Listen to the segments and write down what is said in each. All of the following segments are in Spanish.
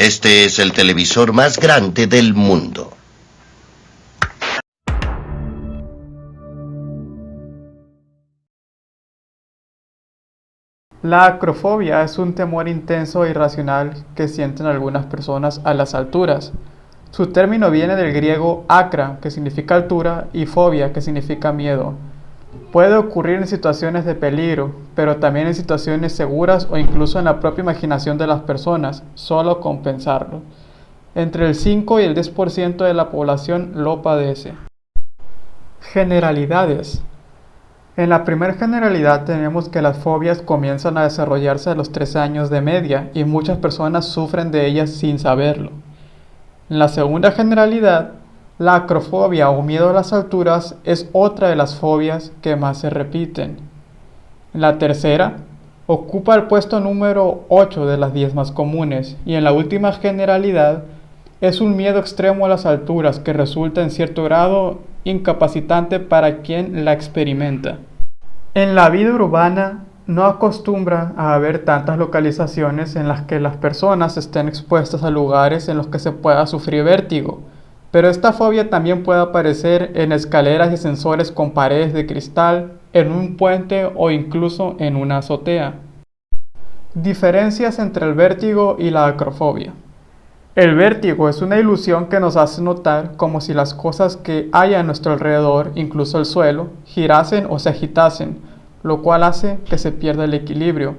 Este es el televisor más grande del mundo. La acrofobia es un temor intenso e irracional que sienten algunas personas a las alturas. Su término viene del griego acra, que significa altura, y fobia, que significa miedo. Puede ocurrir en situaciones de peligro, pero también en situaciones seguras o incluso en la propia imaginación de las personas, solo con pensarlo. Entre el 5 y el 10% de la población lo padece. Generalidades. En la primera generalidad tenemos que las fobias comienzan a desarrollarse a los 13 años de media y muchas personas sufren de ellas sin saberlo. En la segunda generalidad, la acrofobia o miedo a las alturas es otra de las fobias que más se repiten. En la tercera, ocupa el puesto número 8 de las 10 más comunes y en la última generalidad es un miedo extremo a las alturas que resulta en cierto grado incapacitante para quien la experimenta. En la vida urbana no acostumbra a haber tantas localizaciones en las que las personas estén expuestas a lugares en los que se pueda sufrir vértigo, pero esta fobia también puede aparecer en escaleras y ascensores con paredes de cristal, en un puente o incluso en una azotea. Diferencias entre el vértigo y la acrofobia. El vértigo es una ilusión que nos hace notar como si las cosas que hay a nuestro alrededor, incluso el suelo, girasen o se agitasen, lo cual hace que se pierda el equilibrio.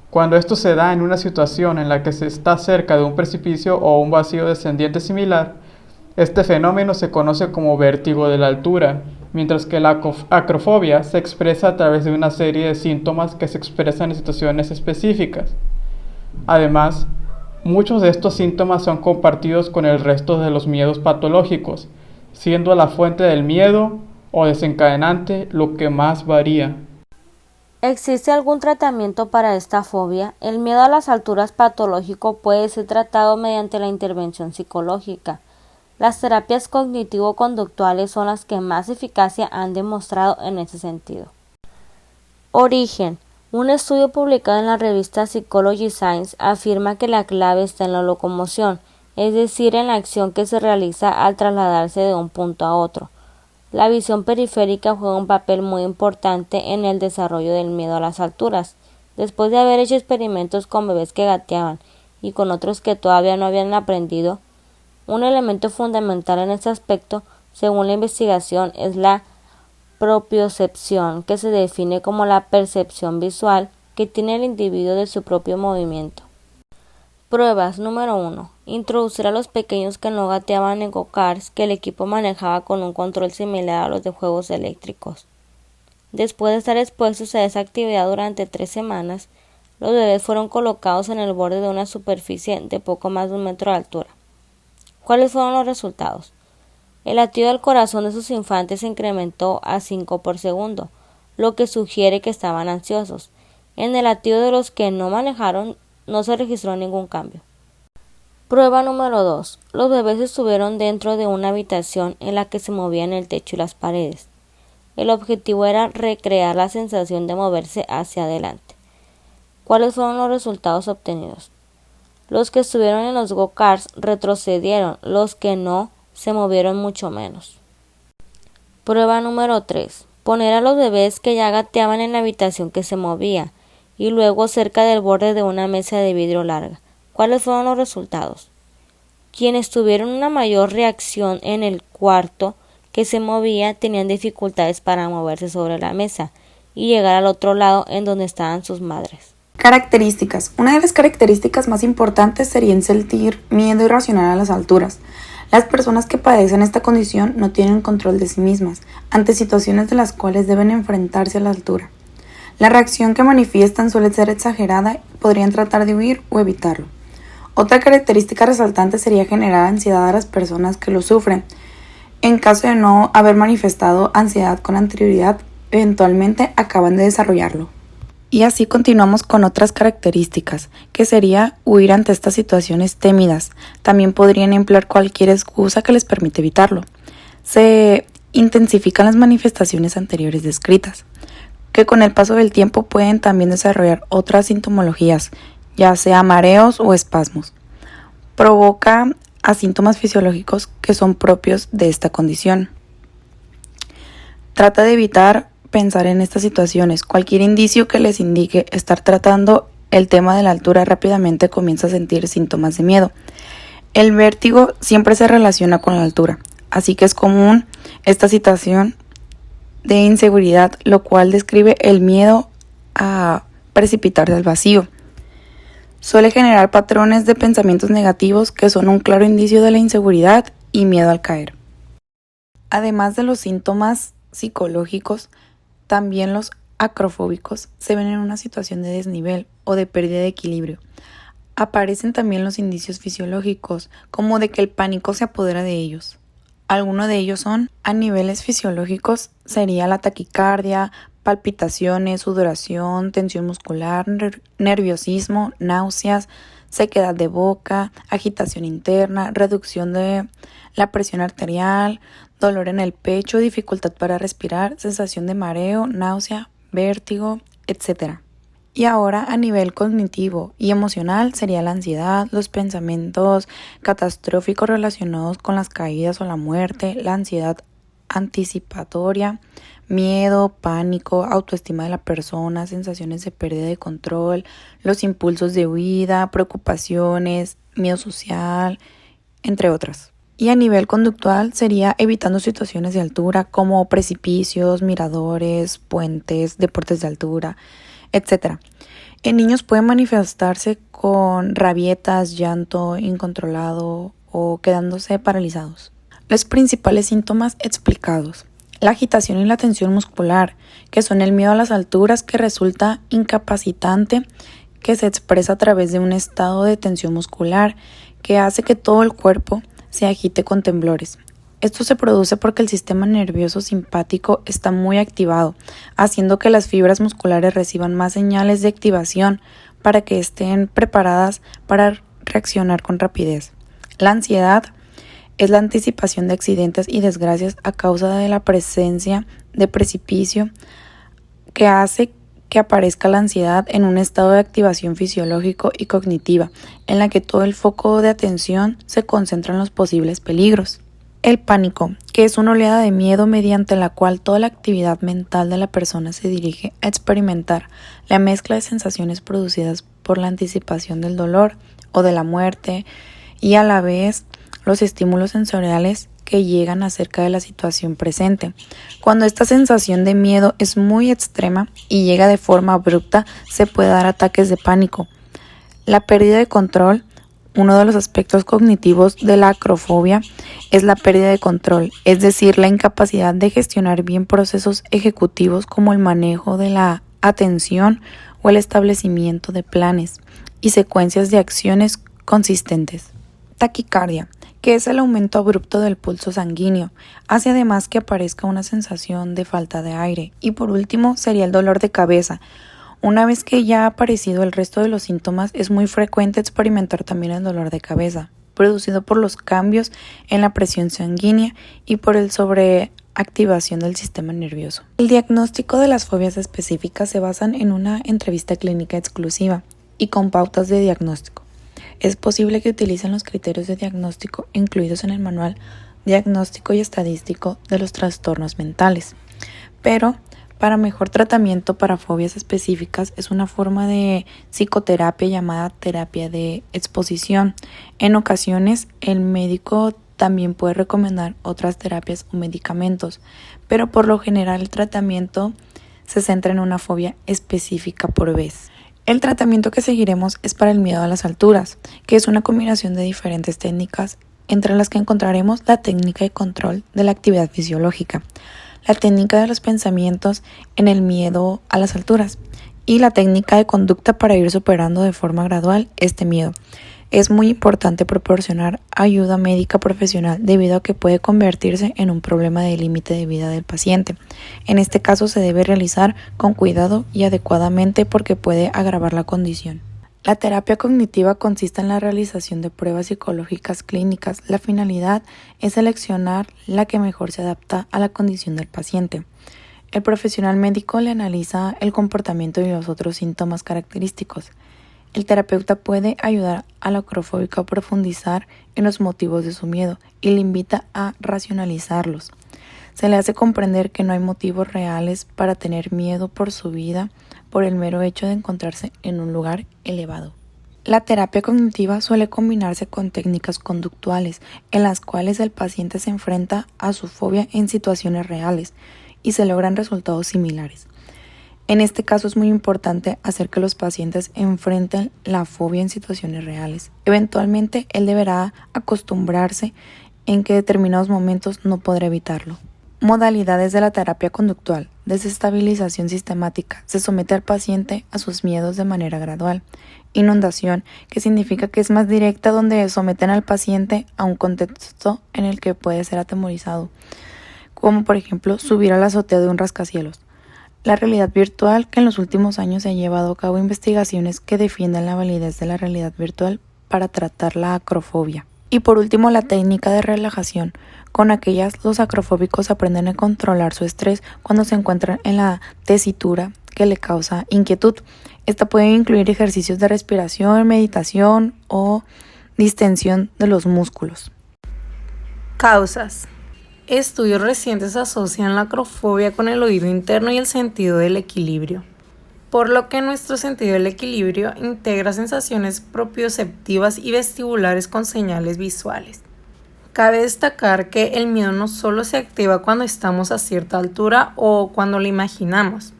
Cuando esto se da en una situación en la que se está cerca de un precipicio o un vacío descendiente similar, este fenómeno se conoce como vértigo de la altura, mientras que la acrofobia se expresa a través de una serie de síntomas que se expresan en situaciones específicas. Además, muchos de estos síntomas son compartidos con el resto de los miedos patológicos, siendo la fuente del miedo o desencadenante lo que más varía. ¿Existe algún tratamiento para esta fobia? El miedo a las alturas patológico puede ser tratado mediante la intervención psicológica. Las terapias cognitivo-conductuales son las que más eficacia han demostrado en ese sentido. Origen. Un estudio publicado en la revista Psychology Science afirma que la clave está en la locomoción, es decir, en la acción que se realiza al trasladarse de un punto a otro. La visión periférica juega un papel muy importante en el desarrollo del miedo a las alturas. Después de haber hecho experimentos con bebés que gateaban y con otros que todavía no habían aprendido, un elemento fundamental en este aspecto, según la investigación, es la propiocepción, que se define como la percepción visual que tiene el individuo de su propio movimiento. Pruebas. Número 1. Introducir a los pequeños que no gateaban en go-karts que el equipo manejaba con un control similar a los de juegos eléctricos. Después de estar expuestos a esa actividad durante 3 semanas, los bebés fueron colocados en el borde de una superficie de poco más de 1 metro de altura. ¿Cuáles fueron los resultados? El latido del corazón de sus infantes se incrementó a 5 por segundo, lo que sugiere que estaban ansiosos. En el latido de los que no manejaron no se registró ningún cambio. Prueba número 2. Los bebés estuvieron dentro de una habitación en la que se movían el techo y las paredes. El objetivo era recrear la sensación de moverse hacia adelante. ¿Cuáles fueron los resultados obtenidos? Los que estuvieron en los go-karts retrocedieron, los que no se movieron mucho menos. Prueba número 3. Poner a los bebés que ya gateaban en la habitación que se movía y luego cerca del borde de una mesa de vidrio larga. ¿Cuáles fueron los resultados? Quienes tuvieron una mayor reacción en el cuarto que se movía tenían dificultades para moverse sobre la mesa y llegar al otro lado en donde estaban sus madres. Características. Una de las características más importantes sería sentir miedo irracional a las alturas. Las personas que padecen esta condición no tienen control de sí mismas ante situaciones de las cuales deben enfrentarse a la altura. La reacción que manifiestan suele ser exagerada y podrían tratar de huir o evitarlo. Otra característica resaltante sería generar ansiedad a las personas que lo sufren. En caso de no haber manifestado ansiedad con anterioridad, eventualmente acaban de desarrollarlo. Y así continuamos con otras características, que sería huir ante estas situaciones tímidas. También podrían emplear cualquier excusa que les permita evitarlo. Se intensifican las manifestaciones anteriores descritas, que con el paso del tiempo pueden también desarrollar otras sintomologías, ya sea mareos o espasmos. provoca a síntomas fisiológicos que son propios de esta condición. Trata de evitar pensar en estas situaciones. Cualquier indicio que les indique estar tratando el tema de la altura rápidamente comienza a sentir síntomas de miedo. El vértigo siempre se relaciona con la altura, así que es común esta situación de inseguridad, lo cual describe el miedo a precipitarse al vacío. Suele generar patrones de pensamientos negativos que son un claro indicio de la inseguridad y miedo al caer. Además de los síntomas psicológicos, también los acrofóbicos se ven en una situación de desnivel o de pérdida de equilibrio. Aparecen también los indicios fisiológicos, como de que el pánico se apodera de ellos. Algunos de ellos son, a niveles fisiológicos, sería la taquicardia, palpitaciones, sudoración, tensión muscular, nerviosismo, náuseas, sequedad de boca, agitación interna, reducción de la presión arterial, dolor en el pecho, dificultad para respirar, sensación de mareo, náusea, vértigo, etc. Y ahora a nivel cognitivo y emocional sería la ansiedad, los pensamientos catastróficos relacionados con las caídas o la muerte, la ansiedad anticipatoria, miedo, pánico, autoestima de la persona, sensaciones de pérdida de control, los impulsos de huida, preocupaciones, miedo social, entre otras. Y a nivel conductual sería evitando situaciones de altura como precipicios, miradores, puentes, deportes de altura, etc. En niños pueden manifestarse con rabietas, llanto incontrolado o quedándose paralizados. Los principales síntomas explicados: la agitación y la tensión muscular, que son el miedo a las alturas que resulta incapacitante, que se expresa a través de un estado de tensión muscular que hace que todo el cuerpo se agite con temblores. Esto se produce porque el sistema nervioso simpático está muy activado, haciendo que las fibras musculares reciban más señales de activación para que estén preparadas para reaccionar con rapidez. La ansiedad es la anticipación de accidentes y desgracias a causa de la presencia de precipicio, que hace que aparezca la ansiedad en un estado de activación fisiológico y cognitiva, en la que todo el foco de atención se concentra en los posibles peligros. El pánico, que es una oleada de miedo mediante la cual toda la actividad mental de la persona se dirige a experimentar la mezcla de sensaciones producidas por la anticipación del dolor o de la muerte y a la vez los estímulos sensoriales que llegan acerca de la situación presente. Cuando esta sensación de miedo es muy extrema y llega de forma abrupta, se puede dar ataques de pánico. La pérdida de control. Uno de los aspectos cognitivos de la acrofobia es la pérdida de control, es decir, la incapacidad de gestionar bien procesos ejecutivos como el manejo de la atención o el establecimiento de planes y secuencias de acciones consistentes. Taquicardia, que es el aumento abrupto del pulso sanguíneo, hace además que aparezca una sensación de falta de aire. Y por último sería el dolor de cabeza. Una vez que ya ha aparecido el resto de los síntomas, es muy frecuente experimentar también el dolor de cabeza, producido por los cambios en la presión sanguínea y por el sobreactivación del sistema nervioso. El diagnóstico de las fobias específicas se basan en una entrevista clínica exclusiva y con pautas de diagnóstico. Es posible que utilicen los criterios de diagnóstico incluidos en el Manual Diagnóstico y Estadístico de los Trastornos Mentales, pero para mejor tratamiento para fobias específicas es una forma de psicoterapia llamada terapia de exposición. En ocasiones el médico también puede recomendar otras terapias o medicamentos, pero por lo general el tratamiento se centra en una fobia específica por vez. El tratamiento que seguiremos es para el miedo a las alturas, que es una combinación de diferentes técnicas, entre las que encontraremos la técnica de control de la actividad fisiológica, la técnica de los pensamientos en el miedo a las alturas y la técnica de conducta para ir superando de forma gradual este miedo. Es muy importante proporcionar ayuda médica profesional debido a que puede convertirse en un problema de límite de vida del paciente. En este caso se debe realizar con cuidado y adecuadamente porque puede agravar la condición. La terapia cognitiva consiste en la realización de pruebas psicológicas clínicas. La finalidad es seleccionar la que mejor se adapta a la condición del paciente. El profesional médico le analiza el comportamiento y los otros síntomas característicos. El terapeuta puede ayudar al acrofóbico a profundizar en los motivos de su miedo y le invita a racionalizarlos. Se le hace comprender que no hay motivos reales para tener miedo por su vida por el mero hecho de encontrarse en un lugar elevado. La terapia cognitiva suele combinarse con técnicas conductuales en las cuales el paciente se enfrenta a su fobia en situaciones reales y se logran resultados similares. En este caso es muy importante hacer que los pacientes enfrenten la fobia en situaciones reales. Eventualmente él deberá acostumbrarse en que en determinados momentos no podrá evitarlo. Modalidades de la terapia conductual. Desestabilización sistemática. Se somete al paciente a sus miedos de manera gradual. Inundación, que significa que es más directa, donde someten al paciente a un contexto en el que puede ser atemorizado, como por ejemplo subir a la azotea de un rascacielos. La realidad virtual, que en los últimos años se han llevado a cabo investigaciones que defienden la validez de la realidad virtual para tratar la acrofobia. Y por último, la técnica de relajación. Con aquellas, los acrofóbicos aprenden a controlar su estrés cuando se encuentran en la tesitura que le causa inquietud. Esta puede incluir ejercicios de respiración, meditación o distensión de los músculos. Causas. Estudios recientes asocian la acrofobia con el oído interno y el sentido del equilibrio, por lo que nuestro sentido del equilibrio integra sensaciones propioceptivas y vestibulares con señales visuales. Cabe destacar que el miedo no solo se activa cuando estamos a cierta altura o cuando lo imaginamos.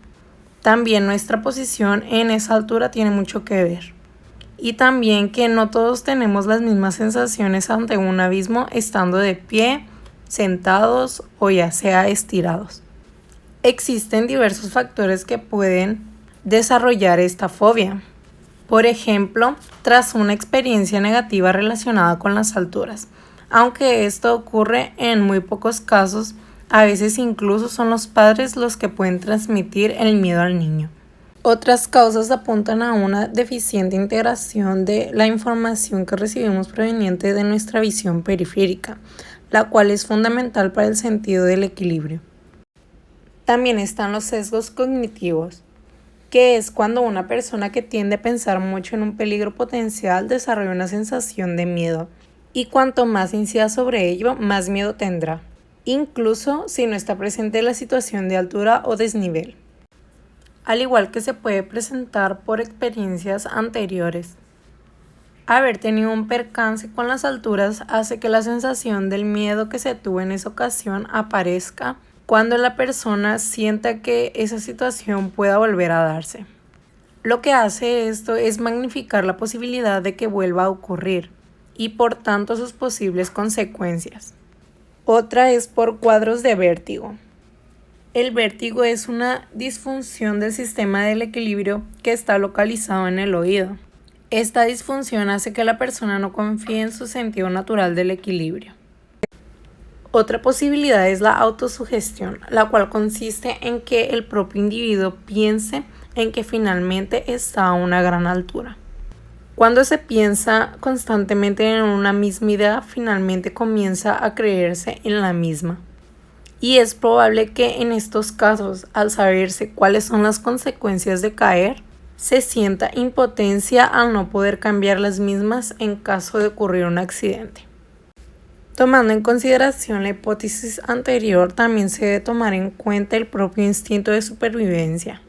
También nuestra posición en esa altura tiene mucho que ver. Y también que no todos tenemos las mismas sensaciones ante un abismo estando de pie, sentados o ya sea estirados. Existen diversos factores que pueden desarrollar esta fobia. Por ejemplo, tras una experiencia negativa relacionada con las alturas. Aunque esto ocurre en muy pocos casos, a veces incluso son los padres los que pueden transmitir el miedo al niño. Otras causas apuntan a una deficiente integración de la información que recibimos proveniente de nuestra visión periférica, la cual es fundamental para el sentido del equilibrio. También están los sesgos cognitivos, que es cuando una persona que tiende a pensar mucho en un peligro potencial desarrolla una sensación de miedo, y cuanto más incida sobre ello, más miedo tendrá, incluso si no está presente la situación de altura o desnivel. Al igual que se puede presentar por experiencias anteriores. Haber tenido un percance con las alturas hace que la sensación del miedo que se tuvo en esa ocasión aparezca cuando la persona sienta que esa situación pueda volver a darse. Lo que hace esto es magnificar la posibilidad de que vuelva a ocurrir y por tanto sus posibles consecuencias. Otra es por cuadros de vértigo. El vértigo es una disfunción del sistema del equilibrio que está localizado en el oído. Esta disfunción hace que la persona no confíe en su sentido natural del equilibrio. Otra posibilidad es la autosugestión, la cual consiste en que el propio individuo piense en que finalmente está a una gran altura. Cuando se piensa constantemente en una misma idea, finalmente comienza a creerse en la misma. Y es probable que en estos casos, al saberse cuáles son las consecuencias de caer, se sienta impotencia al no poder cambiar las mismas en caso de ocurrir un accidente. Tomando en consideración la hipótesis anterior, también se debe tomar en cuenta el propio instinto de supervivencia.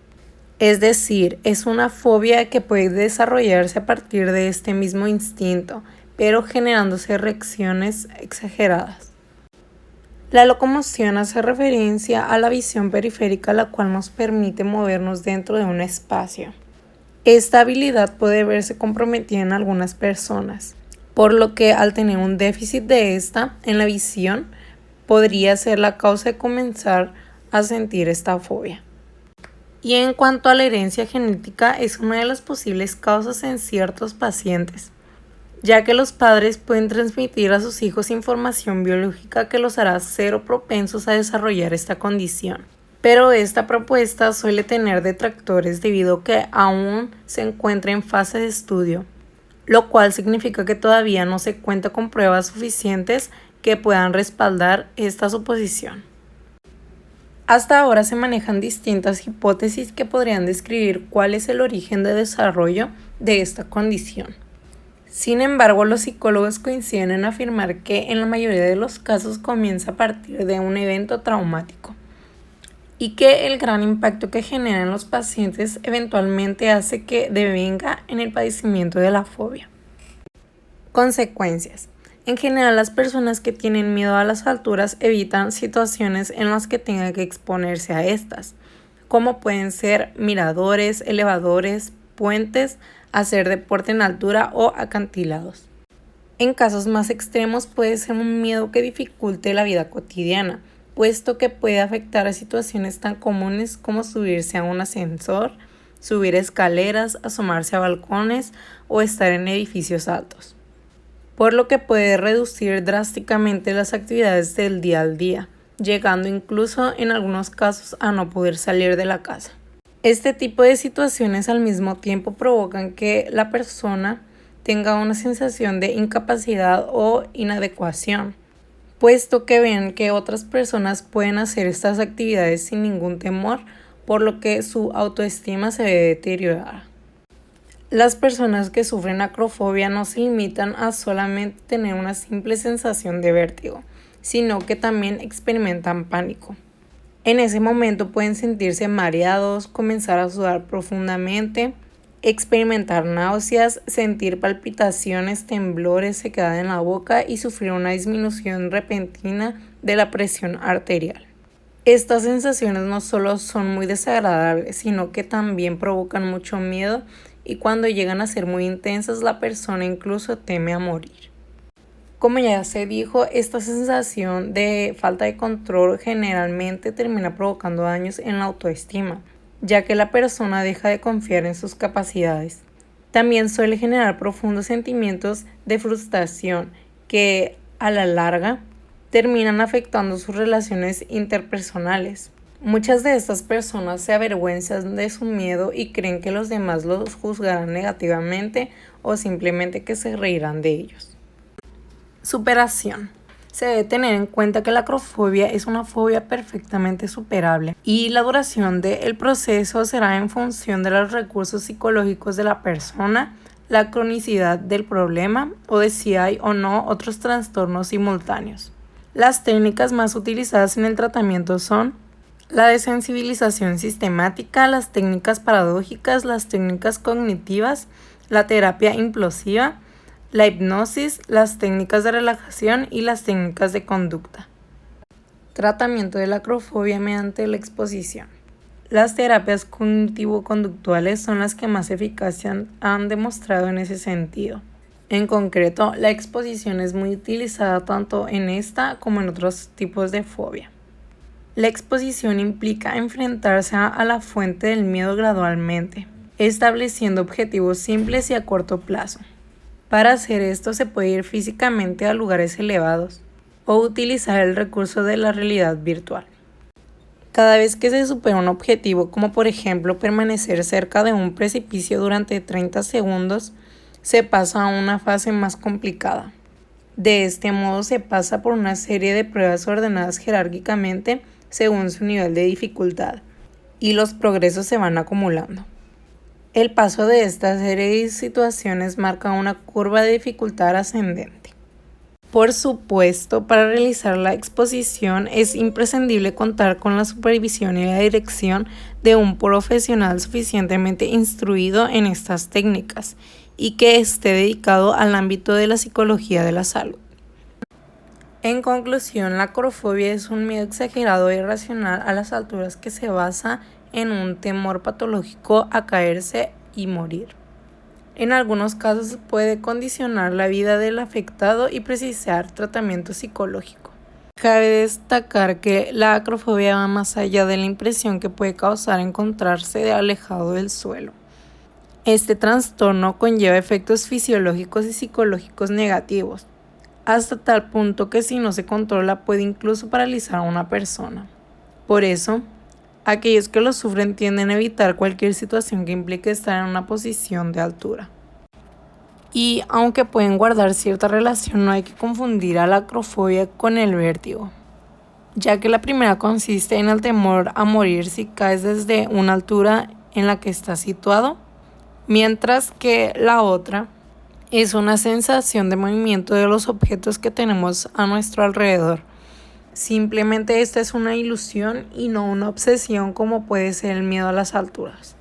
Es decir, es una fobia que puede desarrollarse a partir de este mismo instinto, pero generándose reacciones exageradas. La locomoción hace referencia a la visión periférica, la cual nos permite movernos dentro de un espacio. Esta habilidad puede verse comprometida en algunas personas, por lo que al tener un déficit de esta en la visión, podría ser la causa de comenzar a sentir esta fobia. Y en cuanto a la herencia genética, es una de las posibles causas en ciertos pacientes, ya que los padres pueden transmitir a sus hijos información biológica que los hará cero propensos a desarrollar esta condición. Pero esta propuesta suele tener detractores debido a que aún se encuentra en fase de estudio, lo cual significa que todavía no se cuenta con pruebas suficientes que puedan respaldar esta suposición. Hasta ahora se manejan distintas hipótesis que podrían describir cuál es el origen de desarrollo de esta condición. Sin embargo, los psicólogos coinciden en afirmar que en la mayoría de los casos comienza a partir de un evento traumático y que el gran impacto que genera en los pacientes eventualmente hace que devenga en el padecimiento de la fobia. Consecuencias. En general, las personas que tienen miedo a las alturas evitan situaciones en las que tengan que exponerse a estas, como pueden ser miradores, elevadores, puentes, hacer deporte en altura o acantilados. En casos más extremos puede ser un miedo que dificulte la vida cotidiana, puesto que puede afectar a situaciones tan comunes como subirse a un ascensor, subir escaleras, asomarse a balcones o estar en edificios altos, por lo que puede reducir drásticamente las actividades del día al día, llegando incluso en algunos casos a no poder salir de la casa. Este tipo de situaciones al mismo tiempo provocan que la persona tenga una sensación de incapacidad o inadecuación, puesto que ven que otras personas pueden hacer estas actividades sin ningún temor, por lo que su autoestima se ve deteriorada. Las personas que sufren acrofobia no se limitan a solamente tener una simple sensación de vértigo, sino que también experimentan pánico. En ese momento pueden sentirse mareados, comenzar a sudar profundamente, experimentar náuseas, sentir palpitaciones, temblores, sequedad en la boca y sufrir una disminución repentina de la presión arterial. Estas sensaciones no solo son muy desagradables, sino que también provocan mucho miedo y cuando llegan a ser muy intensas, la persona incluso teme a morir. Como ya se dijo, esta sensación de falta de control generalmente termina provocando daños en la autoestima, ya que la persona deja de confiar en sus capacidades. También suele generar profundos sentimientos de frustración que, a la larga, terminan afectando sus relaciones interpersonales. Muchas de estas personas se avergüenzan de su miedo y creen que los demás los juzgarán negativamente o simplemente que se reirán de ellos. Superación. Se debe tener en cuenta que la acrofobia es una fobia perfectamente superable y la duración del proceso será en función de los recursos psicológicos de la persona, la cronicidad del problema o de si hay o no otros trastornos simultáneos. Las técnicas más utilizadas en el tratamiento son la desensibilización sistemática, las técnicas paradójicas, las técnicas cognitivas, la terapia implosiva, la hipnosis, las técnicas de relajación y las técnicas de conducta. Tratamiento de la acrofobia mediante la exposición. Las terapias cognitivo-conductuales son las que más eficacia han demostrado en ese sentido. En concreto, la exposición es muy utilizada tanto en esta como en otros tipos de fobia. La exposición implica enfrentarse a la fuente del miedo gradualmente, estableciendo objetivos simples y a corto plazo. Para hacer esto se puede ir físicamente a lugares elevados o utilizar el recurso de la realidad virtual. Cada vez que se supera un objetivo, como por ejemplo permanecer cerca de un precipicio durante 30 segundos, se pasa a una fase más complicada. De este modo se pasa por una serie de pruebas ordenadas jerárquicamente según su nivel de dificultad y los progresos se van acumulando. El paso de esta serie de situaciones marca una curva de dificultad ascendente. Por supuesto, para realizar la exposición es imprescindible contar con la supervisión y la dirección de un profesional suficientemente instruido en estas técnicas y que esté dedicado al ámbito de la psicología de la salud. En conclusión, la acrofobia es un miedo exagerado e irracional a las alturas que se basa en un temor patológico a caerse y morir. En algunos casos puede condicionar la vida del afectado y precisar tratamiento psicológico. Cabe destacar que la acrofobia va más allá de la impresión que puede causar encontrarse alejado del suelo. Este trastorno conlleva efectos fisiológicos y psicológicos negativos, hasta tal punto que si no se controla puede incluso paralizar a una persona. Por eso, aquellos que lo sufren tienden a evitar cualquier situación que implique estar en una posición de altura. Y aunque pueden guardar cierta relación, no hay que confundir a la acrofobia con el vértigo. ya que la primera consiste en el temor a morir si caes desde una altura en la que estás situado, mientras que la otra es una sensación de movimiento de los objetos que tenemos a nuestro alrededor. Simplemente esta es una ilusión y no una obsesión como puede ser el miedo a las alturas.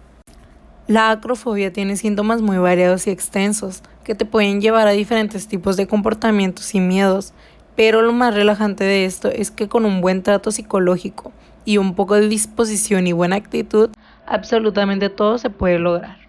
La acrofobia tiene síntomas muy variados y extensos que te pueden llevar a diferentes tipos de comportamientos y miedos, pero lo más relajante de esto es que con un buen trato psicológico y un poco de disposición y buena actitud, absolutamente todo se puede lograr.